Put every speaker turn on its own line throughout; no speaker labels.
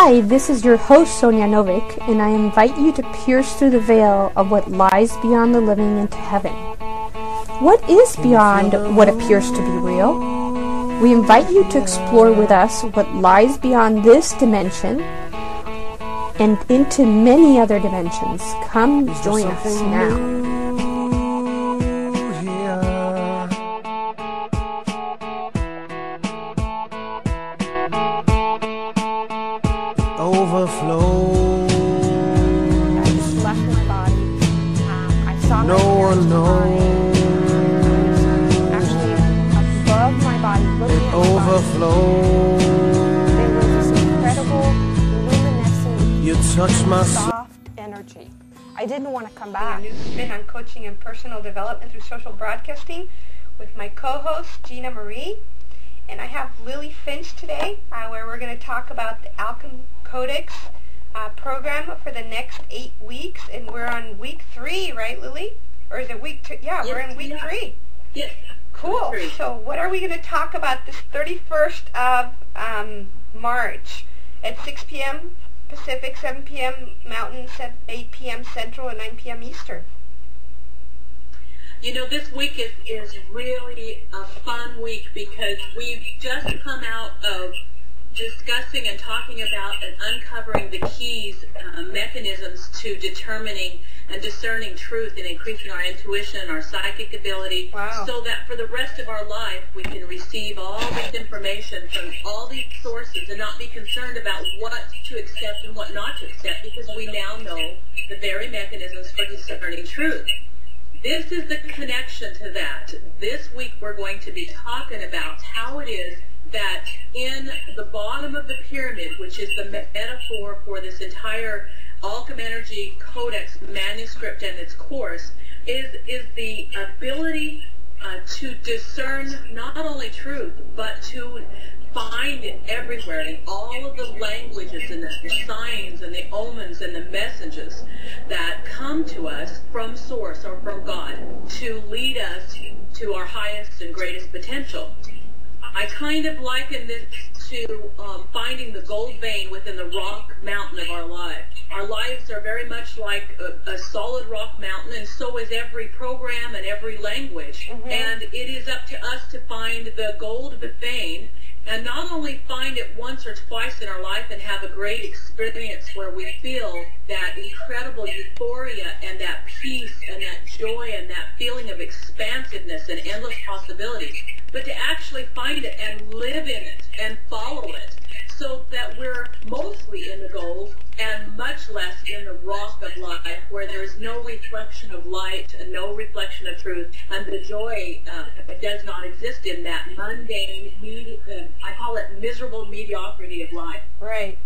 Hi, this is your host, Sonia Novick, and I invite you to pierce through the veil of what lies beyond the living into heaven. What is beyond what appears to be real? We invite you to explore with us what lies beyond this dimension and into many other dimensions. Come join us now.
Overflow.
I just left my body. I saw
no one knows.
Actually above my body, looking at
Overflow.
There was this incredible luminescent,
You touch my
soft energy. I didn't want to come back.
New spin on coaching and personal development through social broadcasting with my co-host Gina Marie. And I have Lily Finch today, where we're going to talk about the Alchem Codex program for the next 8 weeks. And we're on week 3, right, Lily? Or is it week 2? Yeah, we're in week 3.
Yes.
Cool. So what are we going to talk about this 31st of March at 6 p.m. Pacific, 7 p.m. Mountain, 8 p.m. Central, and 9 p.m. Eastern?
You know, this week is really a fun week because we've just come out of discussing and talking about and uncovering the keys, mechanisms to determining and discerning truth and increasing our intuition, our psychic ability, so that for the rest of our life we can receive all this information from all these sources and not be concerned about what to accept and what not to accept, because we now know the very mechanisms for discerning truth. This is the connection to that. This week we're going to be talking about how it is that in the bottom of the pyramid, which is the metaphor for this entire Alchem Energy Codex manuscript and its course, is the ability to discern not only truth, but to find it everywhere in all of the languages and the signs and the omens and the messages that come to us from Source or from God to lead us to our highest and greatest potential. I kind of liken this to finding the gold vein within the rock mountain of our life. Our lives are very much like a solid rock mountain, and so is every program and every language. And it is up to us to find the gold vein, and not only find it once or twice in our life and have a great experience where we feel that incredible euphoria and that peace and that joy and that feeling of expansiveness and endless possibilities, but to actually find it and live in it and follow it, so that we're mostly in the gold and much less in the rock of life, where there is no reflection of light and no reflection of truth, and the joy does not exist in that mundane, I call it miserable mediocrity of life.
Right.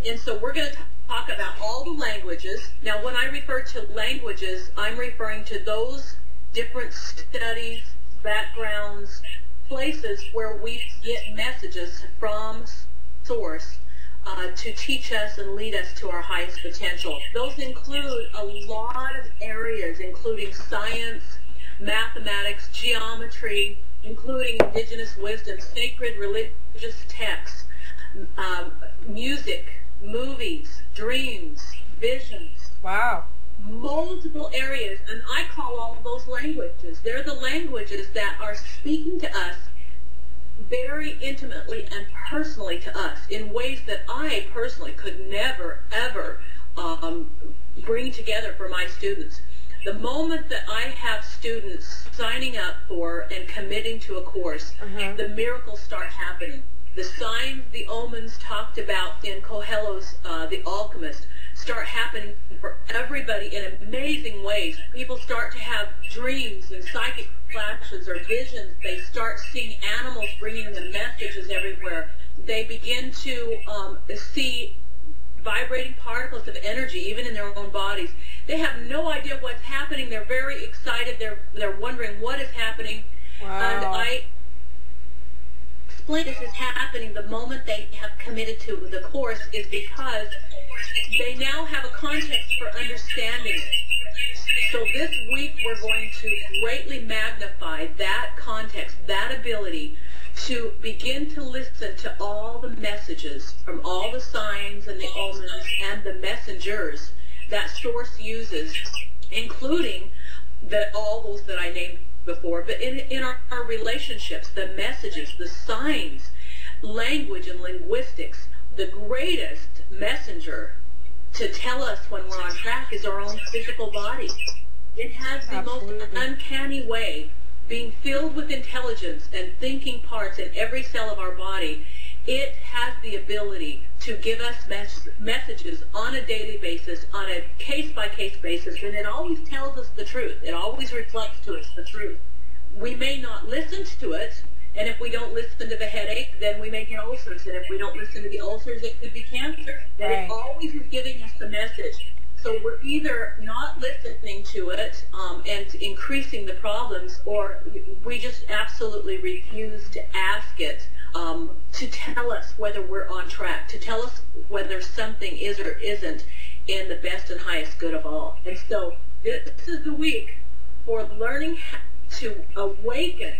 And so we're going to talk about all the languages. Now, when I refer to languages, I'm referring to those different studies, backgrounds, places where we get messages from Source to teach us and lead us to our highest potential. Those include a lot of areas, including science, mathematics, geometry, including indigenous wisdom, sacred religious texts, music, movies, dreams, visions.
Wow.
Multiple areas, and I call all those languages. They're the languages that are speaking to us very intimately and personally to us in ways that I personally could never, ever bring together for my students. The moment that I have students signing up for and committing to a course, the miracles start happening. The signs, the omens talked about in Coelho's The Alchemist start happening for everybody in amazing ways. People start to have dreams and psychic flashes or visions. They start seeing animals bringing them messages everywhere. They begin to see vibrating particles of energy even in their own bodies. They have no idea what's happening. They're very excited. They're wondering what is happening.
Wow.
And I explain this is happening the moment they have committed to the course is because they now have a context for understanding it. So this week we're going to greatly magnify that context, that ability to begin to listen to all the messages from all the signs and the omens and the messengers that Source uses, including all those that I named before, but in our relationships, the messages, the signs, language and linguistics, the greatest messenger to tell us when we're on track is our own physical body. It has the most uncanny way, being filled with intelligence and thinking parts in every cell of our body. It has the ability to give us messages on a daily basis, on a case-by-case basis, and it always tells us the truth. It always reflects to us the truth. We may not listen to it, and if we don't listen to the headache, then we may get ulcers, and if we don't listen to the ulcers, it could be cancer. But it always is giving us the message. So we're either not listening to it and increasing the problems, or we just absolutely refuse to ask it to tell us whether we're on track, to tell us whether something is or isn't in the best and highest good of all. And so this is the week for learning to awaken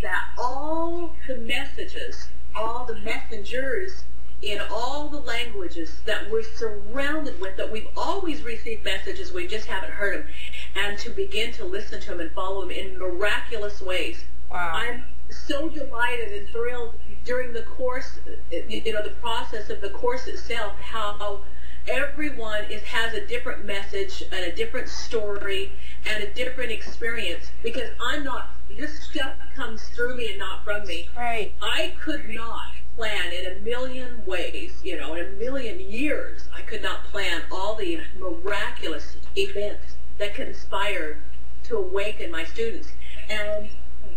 that all the messages, all the messengers in all the languages that we're surrounded with, that we've always received messages, we just haven't heard them, and to begin to listen to them and follow them in miraculous ways.
Wow.
I'm so delighted and thrilled during the course, the process of the course itself, how everyone has a different message and a different story and a different experience, because this stuff comes through me and not from me.
Right.
I could not plan in a million ways, in a million years, I could not plan all the miraculous events that conspire to awaken my students. And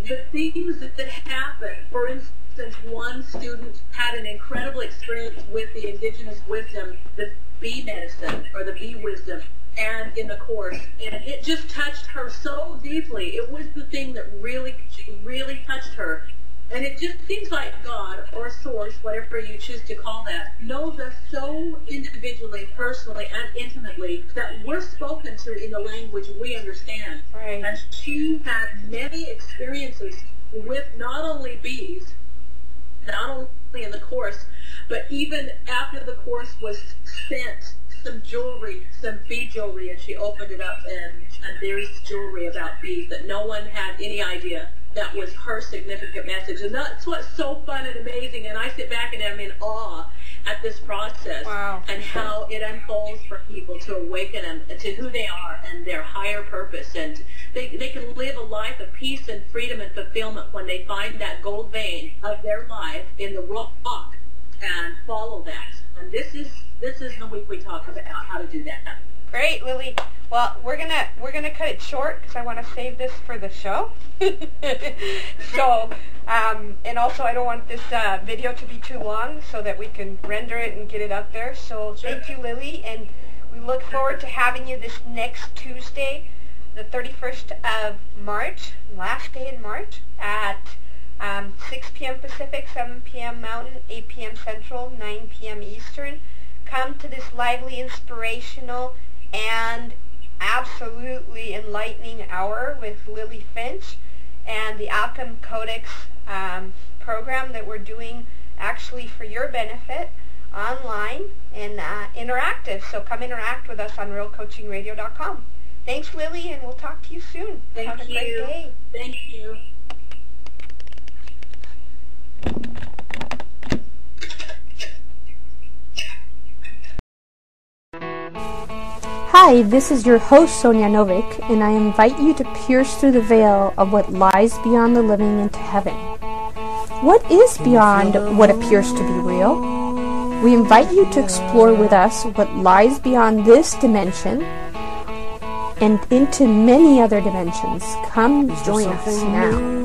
the things that happen, for instance, one student had an incredible experience with the indigenous wisdom, the bee medicine, or the bee wisdom, and in the course, and it just touched her so deeply. It was the thing that really, really touched her. And it just seems like God, or Source, whatever you choose to call that, knows us so individually, personally, and intimately that we're spoken to in the language we understand.
Right.
And she had many experiences with not only bees, not only in the course, but even after the course was sent some jewelry, some bee jewelry, and she opened it up, and there's jewelry about bees that no one had any idea that was her significant message. And that's what's so fun and amazing, and I sit back and I'm in awe at this process.
Wow.
And how it unfolds for people to awaken them to who they are and their higher purpose, and they can live a life of peace and freedom and fulfillment when they find that gold vein of their life in the rock and follow that. And this is the week we talk about how to do that.
Great, Lily. Well, we're gonna cut it short because I want to save this for the show. So, and also I don't want this video to be too long, so that we can render it and get it up there. So thank you, Lily, and we look forward to having you this next Tuesday, the 31st of March, last day in March, at 6 p.m. Pacific, 7 p.m. Mountain, 8 p.m. Central, 9 p.m. Eastern. Come to this lively, inspirational, and absolutely enlightening hour with Lily Finch and the Alchem Codex program that we're doing actually for your benefit online and interactive. So come interact with us on realcoachingradio.com. Thanks, Lily, and we'll talk to you soon. Have a great day.
Thank you.
Hi, this is your host, Sonia Novick, and I invite you to pierce through the veil of what lies beyond the living into heaven. What is beyond what appears to be real? We invite you to explore with us what lies beyond this dimension and into many other dimensions. Come join us now.